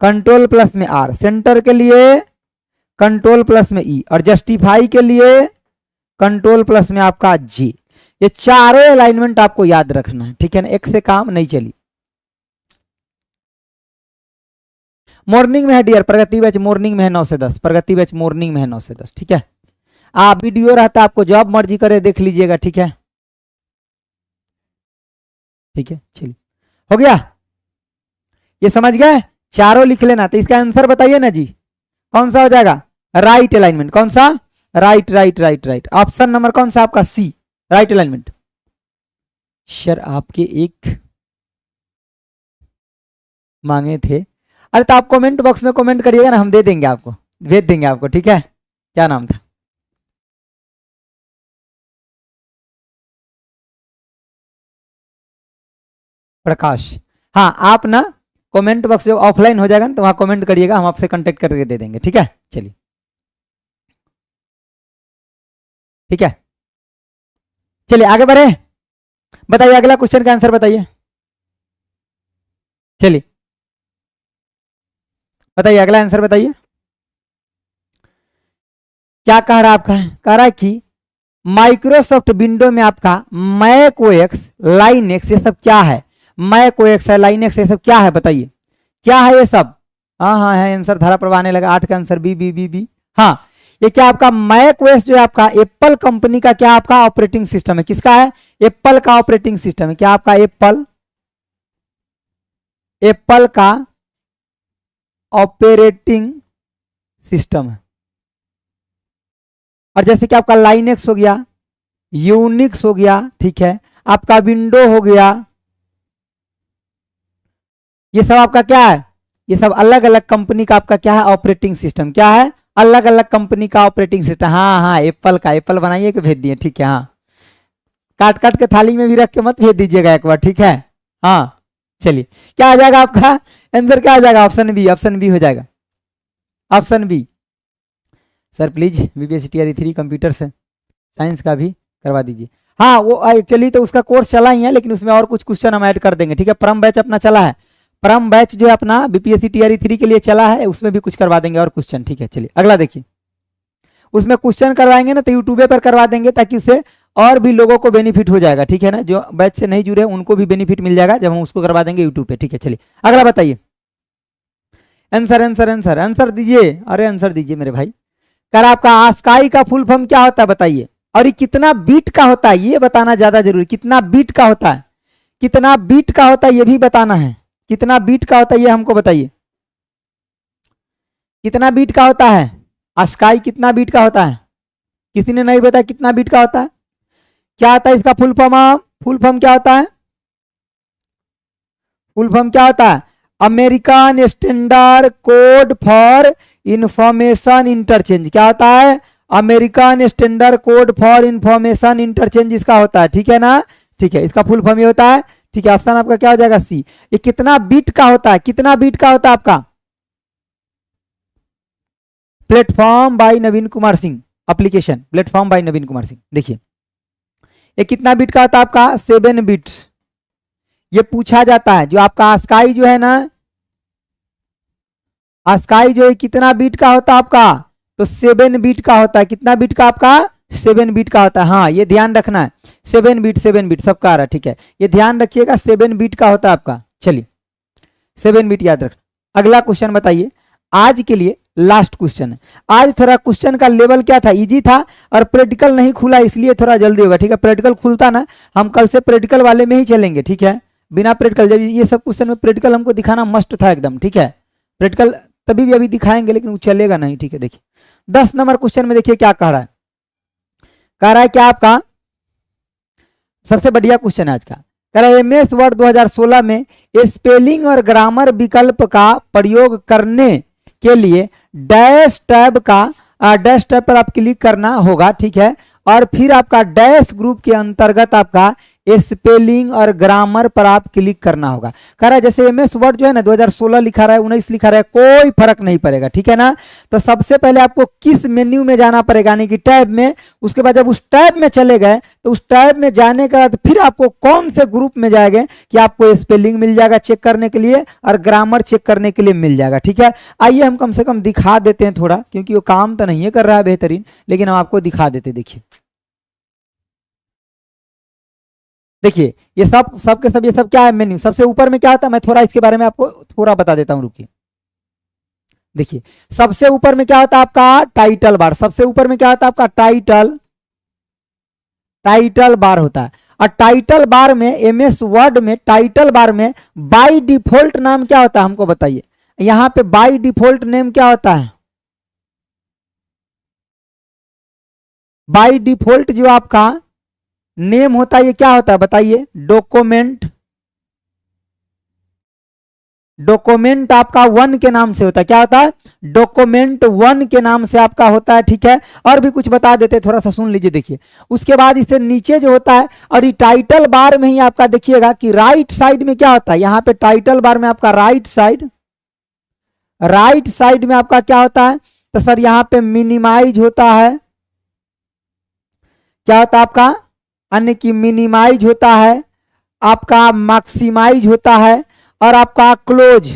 कंट्रोल प्लस में आर, सेंटर के लिए कंट्रोल प्लस में ई, और जस्टिफाई के लिए कंट्रोल प्लस में आपका जी। ये चारों अलाइनमेंट आपको याद रखना है, ठीक है ना, एक से काम नहीं चली। मॉर्निंग में है डियर, प्रगति बैच मॉर्निंग में है 9 से 10, प्रगति बैच मॉर्निंग में है 9 से 10, ठीक है। आप वीडियो रहता है, आपको जॉब मर्जी करे देख लीजिएगा, ठीक है, ठीक है। चलिए हो गया, ये समझ गए, चारों लिख लेना। तो इसका आंसर बताइए ना जी, कौन सा हो जाएगा, राइट अलाइनमेंट, कौन सा, right right right right, option number कौन सा आपका सी, राइट अलाइनमेंट। सर आपके एक मांगे थे, अरे तो आप कमेंट बॉक्स में कमेंट करिएगा ना, हम दे देंगे आपको, भेज देंगे आपको, ठीक है। क्या नाम था, प्रकाश। हाँ, आप ना कमेंट बॉक्स जब ऑफलाइन हो जाएगा ना तो वहां कमेंट करिएगा, हम आपसे कांटेक्ट करके दे देंगे, ठीक है। चलिए, ठीक है, चलिए आगे बढ़े। बताइए अगला क्वेश्चन का आंसर बताइए। चलिए बताइए अगला आंसर बताइए। क्या कह रहा है आपका, कह रहा है कि माइक्रोसॉफ्ट विंडो में आपका मैक ओएस, लाइनेक्स, ये सब क्या है? मैक ओएस है, लाइनेक्स, ये सब क्या है बताइए, क्या है ये सब? हाँ हाँ है आंसर, धारा प्रवाह आने लगा, 8 का answer B B B B. हाँ, ये क्या आपका मैक ओएस जो है आपका एप्पल कंपनी का क्या आपका ऑपरेटिंग सिस्टम है? किसका है? एप्पल का ऑपरेटिंग सिस्टम है। क्या आपका एप्पल, एप्पल का ऑपरेटिंग सिस्टम है। और जैसे कि आपका लाइनेक्स हो गया, यूनिक्स हो गया, ठीक है, आपका विंडो हो गया, ये सब आपका क्या है? ये सब अलग अलग कंपनी का आपका क्या है ऑपरेटिंग सिस्टम, क्या है? अलग अलग कंपनी का ऑपरेटिंग सिस्टम। हाँ हाँ, एप्पल का, एप्पल बनाइए कि भेज दिए, ठीक है। हाँ, काट काट के थाली में भी रख के मत भेज दीजिएगा एक बार, ठीक है। हाँ, चलिए क्या आ जाएगा आपका आंसर, क्या आ जाएगा? ऑप्शन बी, ऑप्शन बी हो जाएगा, option B. Sir please BPSC TRE 3 computer से साइंस का भी करवा दीजिए। हाँ, वो एक्चुअली तो उसका कोर्स चला ही है, लेकिन उसमें और कुछ क्वेश्चन हम ऐड कर देंगे, ठीक है। परम बैच अपना चला है, परम बैच जो है अपना बीपीएससी टीआरई 3 के लिए चला है, उसमें भी कुछ करवा देंगे और क्वेश्चन, ठीक है। चलिए अगला देखिए, उसमें क्वेश्चन करवाएंगे ना तो यूट्यूब पर करवा देंगे, ताकि उससे और भी लोगों को बेनिफिट हो जाएगा, ठीक है ना। जो बैच से नहीं जुड़े उनको भी बेनिफिट मिल जाएगा जब हम उसको करवा देंगे यूट्यूब पे, ठीक है। चलिए अगला बताइए, आंसर आंसर आंसर आंसर दीजिए, अरे आंसर दीजिए मेरे भाई। कर आपका आस्काई का फुल फॉर्म क्या होता है बताइए, और ये कितना बीट का होता है ये बताना ज्यादा जरूरी। कितना बीट का होता है, कितना बीट का होता है ये भी बताना है। कितना बीट का होता है ये हमको बताइए, कितना बीट का होता है आस्काई, कितना बीट का होता है? किसी ने नहीं बताया कितना बीट का होता है? क्या होता है इसका फुल फॉर्म? फुल फॉर्म क्या होता है? फुल फॉर्म क्या होता है? American standard code for information interchange. क्या होता है? American standard code for information interchange इसका होता है, ठीक है ना। ठीक है, इसका फुल फॉर्म ये होता है, ठीक है। ऑप्शन आपका क्या हो जाएगा? सी। ये कितना बीट का होता है, कितना बीट का होता है आपका? Platform by Naveen Kumar Singh, application platform by Naveen Kumar Singh. देखिए ये कितना बीट का होता है आपका? 7 बिट्स। ये पूछा जाता है, जो आपका आस्काई जो है ना, आस्काई जो है कितना बीट का होता है आपका? तो 7 बीट का होता है। कितना बीट का आपका? 7 बीट का होता है। हाँ, ये ध्यान रखना है, 7 बीट, 7 बीट सबका आ रहा है, ठीक है। ये ध्यान रखिएगा, 7 बीट का होता है आपका। चलिए 7 बीट याद रख। अगला क्वेश्चन बताइए, आज के लिए लास्ट क्वेश्चन है। आज थोड़ा क्वेश्चन का लेवल क्या था, इजी था, और प्रैक्टिकल नहीं खुला इसलिए थोड़ा जल्दी होगा, ठीक है। प्रैक्टिकल खुलता ना, हम कल से प्रैक्टिकल वाले में ही चलेंगे, ठीक है। बिना प्रैक्टिकल, जब ये सब क्वेश्चन में प्रैक्टिकल हमको दिखाना मस्ट था एकदम, ठीक है। प्रैक्टिकल तभी भी अभी दिखाएंगे, लेकिन वो चलेगा नहीं, ठीक है। देखिए 10 नंबर क्वेश्चन में देखिए क्या कह रहा है। कह रहा है क्या आपका, सबसे बढ़िया क्वेश्चन है आज का। कह रहा है एमएस वर्ड 2016 में स्पेलिंग और ग्रामर विकल्प का प्रयोग करने के लिए डैश टैब का, डैश टैब पर आप क्लिक करना होगा, ठीक है। और फिर आपका डैश ग्रुप के अंतर्गत आपका स्पेलिंग और ग्रामर पर आप क्लिक करना होगा। कह रहा है जैसे एमएस वर्ड जो है ना 2016 लिखा रहा है, 19 लिखा रहा है, कोई फर्क नहीं पड़ेगा, ठीक है ना। तो सबसे पहले आपको किस मेन्यू में जाना पड़ेगा, यानी कि टैब में। उसके बाद जब उस टैब में चले गए तो उस टैब में जाने के बाद फिर आपको कौन से ग्रुप में जाएंगे कि आपको स्पेलिंग मिल जाएगा चेक करने के लिए और ग्रामर चेक करने के लिए मिल जाएगा, ठीक है। आइए हम कम से कम दिखा देते हैं थोड़ा, क्योंकि वो काम तो नहीं कर रहा है बेहतरीन, लेकिन हम आपको दिखा देते। देखिए देखिए ये सब के सब, ये सब क्या है मेन्यू। सबसे ऊपर में क्या होता है, मैं थोड़ा इसके बारे में आपको थोड़ा बता देता हूं, रुकिए। देखिए सबसे ऊपर में क्या होता है आपका टाइटल बार। सबसे ऊपर में क्या होता है आपका टाइटल, टाइटल बार होता है। और टाइटल बार में एमएस वर्ड में टाइटल बार में बाय डिफॉल्ट नाम क्या होता है हमको बताइए। यहां पे बाय डिफॉल्ट नेम क्या होता है? बाय डिफॉल्ट जो आपका नेम होता है ये क्या होता है बताइए? डॉक्यूमेंट डॉक्यूमेंट आपका 1 के नाम से होता है। क्या होता है? डॉक्यूमेंट 1 के नाम से आपका होता है, ठीक है। और भी कुछ बता देते, थोड़ा सा सुन लीजिए, देखिए। उसके बाद इससे नीचे जो होता है, और ये टाइटल बार में ही आपका देखिएगा कि राइट साइड में क्या होता है, यहाँ पे टाइटल बार में आपका राइट साइड में आपका क्या होता है, तो सर यहाँ पे मिनिमाइज होता है। क्या होता है आपका? अन्य की मिनिमाइज होता है, आपका मैक्सिमाइज होता है, और आपका क्लोज,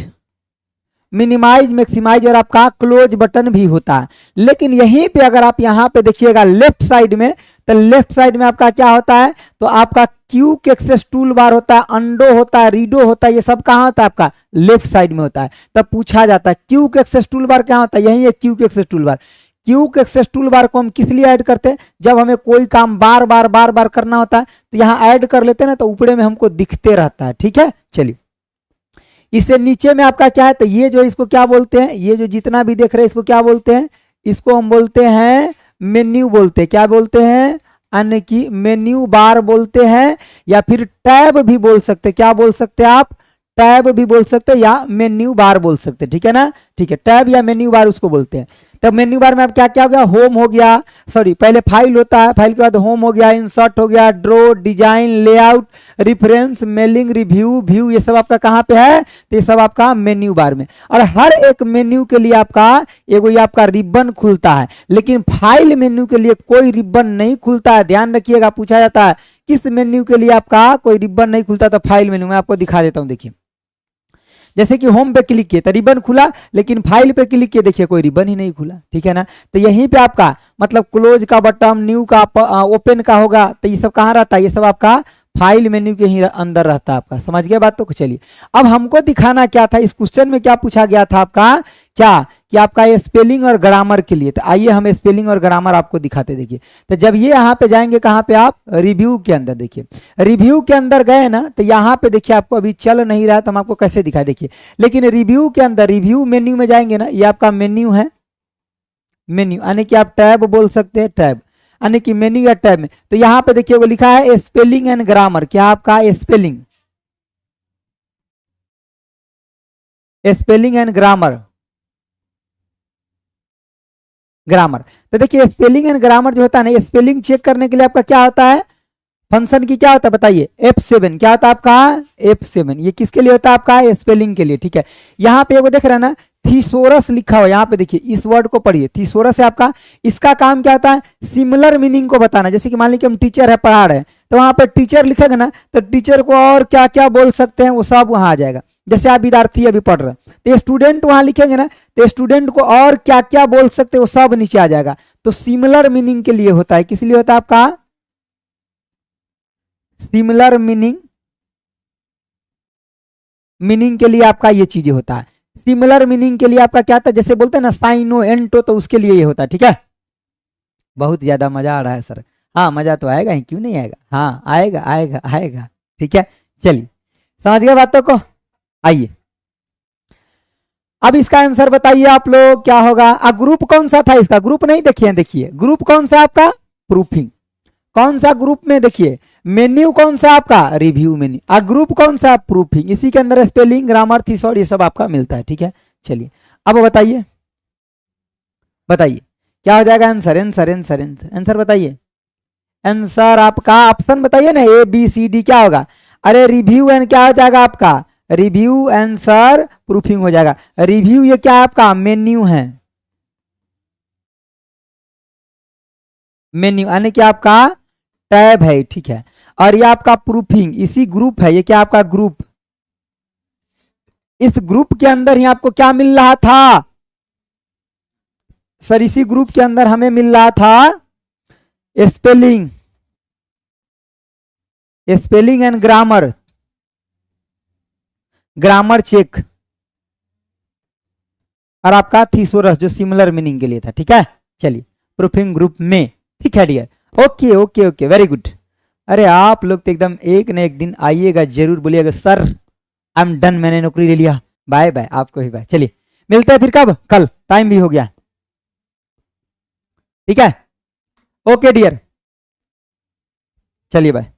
मिनिमाइज, मैक्सिमाइज और आपका क्लोज बटन भी होता है। लेकिन यहीं पे अगर आप यहाँ पे देखिएगा लेफ्ट साइड में, तो लेफ्ट साइड में आपका क्या होता है, तो आपका क्यूक एक्सेस टूल बार होता है, अंडो होता है, रीडो होता है, ये सब कहाँ होता है आपका? लेफ्ट साइड में होता है। तब पूछा जाता है क्यूक एक्सेस टूल बार क्या होता है, यही है quick access tool bar. Quick access tool bar को हम किस लिए ऐड करते हैं? जब हमें कोई काम बार बार करना होता है, तो यहाँ ऐड कर लेते हैं ना, तो ऊपरे में हमको दिखते रहता है, ठीक है। चलिए, इससे नीचे में आपका क्या है, तो ये जो इसको क्या बोलते हैं, ये जो जितना भी देख रहे हैं इसको क्या बोलते हैं? इसको हम बोलते हैं मेन्यू बोलते हैं। क्या बोलते हैं? अन्य की मेन्यू बार बोलते हैं, या फिर टैब भी बोल सकते हैं। क्या बोल सकते हैं आप? टैब भी बोल सकते हैं, या मेन्यू बार बोल सकते हैं, ठीक है ना। ठीक है, टैब या मेन्यू बार उसको बोलते हैं। तब मेन्यू बार में अब क्या क्या हो गया? होम हो गया, सॉरी पहले फाइल होता है, फाइल के बाद होम हो गया, इंसर्ट हो गया, draw, design, layout, reference, mailing, review, view, ये सब आपका कहाँ पे है? तो ये सब आपका मेन्यू बार में। और हर एक मेन्यू के लिए आपका एगो ये आपका रिबन खुलता है, लेकिन फाइल मेन्यू के लिए कोई रिबन नहीं खुलता है। ध्यान रखिएगा, पूछा जाता है किस मेन्यू के लिए आपका कोई रिबन नहीं खुलता, तो फाइल मेन्यू में आपको दिखा देता हूं। देखिए, जैसे कि होम पे क्लिक किए तो रिबन खुला, लेकिन फाइल पे क्लिक किए देखिए कोई रिबन ही नहीं खुला, ठीक है ना। तो यहीं पे आपका मतलब क्लोज का बटन, न्यू का, ओपन का होगा, तो ये सब कहाँ रहता है? ये सब आपका फाइल मेन्यू के ही अंदर रहता है आपका। समझ गया बात? तो चलिए, अब हमको दिखाना क्या था, इस क्वेश्चन में क्या पूछा गया था आपका, क्या कि आपका ये स्पेलिंग और ग्रामर के लिए। तो आइए हम स्पेलिंग और ग्रामर आपको दिखाते। देखिए, तो जब ये यहाँ पे जाएंगे कहाँ पे आप? रिव्यू के अंदर। देखिए, रिव्यू के अंदर गए ना, तो यहाँ पे देखिए आपको अभी चल नहीं रहा, तो हम आपको कैसे दिखाए। देखिए, लेकिन रिव्यू के अंदर, रिव्यू मेन्यू में जाएंगे ना, ये आपका मेन्यू है, मेन्यू यानी कि आप टैब बोल सकते हैं, टैब यानी कि मेन्यू या टैब में। तो यहाँ पे देखिए वो लिखा है स्पेलिंग एंड ग्रामर। क्या आपका? Spelling, spelling and grammar, grammar. तो देखिए स्पेलिंग एंड ग्रामर जो होता है ना, स्पेलिंग चेक करने के लिए आपका क्या होता है? फंक्शन की क्या होता है बताइए? F7। क्या होता है आपका? F7। ये किसके लिए होता है आपका? स्पेलिंग के लिए, ठीक है। यहाँ पे वो देख रहे हैं ना, थीसोरस लिखा हुआ, यहाँ पे देखिए इस वर्ड को पढ़िए, थीसोरस है आपका। इसका काम क्या होता है? सिमिलर मीनिंग को बताना। जैसे कि मान लीजिए हम टीचर है, पढ़ा रहे हैं, तो वहां पर टीचर लिखेगा ना, तो टीचर को और क्या क्या बोल सकते हैं वो सब वहां आ जाएगा। जैसे आप विद्यार्थी अभी पढ़ रहे हैं, तो स्टूडेंट वहां लिखेंगे ना, तो स्टूडेंट को और क्या क्या बोल सकते हैं वो सब नीचे आ जाएगा। तो सिमिलर मीनिंग के लिए होता है। किस लिए होता है आपका? सिमिलर मीनिंग, मीनिंग के लिए आपका ये चीजें होता है। सिमिलर मीनिंग के लिए आपका क्या था? जैसे बोलते हैं ना साइनो एंटो, तो उसके लिए ये होता है, ठीक है। बहुत ज्यादा मजा आ रहा है सर। हाँ, मजा तो आएगा ही, क्यों नहीं आएगा? हाँ आएगा आएगा आएगा, ठीक है। चलिए, समझ गए बातों को? आइए, अब इसका आंसर बताइए आप लोग, क्या होगा? ग्रुप कौन सा था इसका? ग्रुप नहीं देखिए, देखिए ग्रुप कौन सा आपका? प्रूफिंग। कौन सा ग्रुप में? देखिए मेन्यू कौन सा आपका? Review menu. और ग्रुप कौन सा? प्रूफिंग। इसी के अंदर स्पेलिंग, ग्रामर, थीसॉर, ये सब आपका मिलता है, ठीक है। चलिए, अब बताइए, बताइए क्या हो जाएगा answer? Answer answer answer answer बताइए। आंसर आपका ऑप्शन बताइए ना, ABCD क्या होगा? अरे रिव्यू एंड क्या हो जाएगा आपका? रिव्यू, आंसर, प्रूफिंग हो जाएगा। रिव्यू ये क्या आपका? मेन्यू है, मेन्यू यानी कि आपका टैब है, ठीक है। और ये आपका प्रूफिंग, इसी ग्रुप है, ये क्या आपका? ग्रुप। इस ग्रुप के अंदर ही आपको क्या मिल रहा था सर? इसी ग्रुप के अंदर हमें मिल रहा था spelling, spelling and grammar, grammar check, और आपका थीसोरस जो सिमिलर मीनिंग के लिए था, ठीक है। चलिए, प्रूफिंग ग्रुप में, ठीक है dear. Okay okay okay, very good. अरे आप लोग तो एकदम एक न एक दिन आइएगा, जरूर बोलिएगा सर आई एम डन, मैंने नौकरी ले लिया। बाय बाय, आपको भी बाय। चलिए, मिलते हैं फिर कब? कल, टाइम भी हो गया, ठीक है। ओके डियर, चलिए बाय।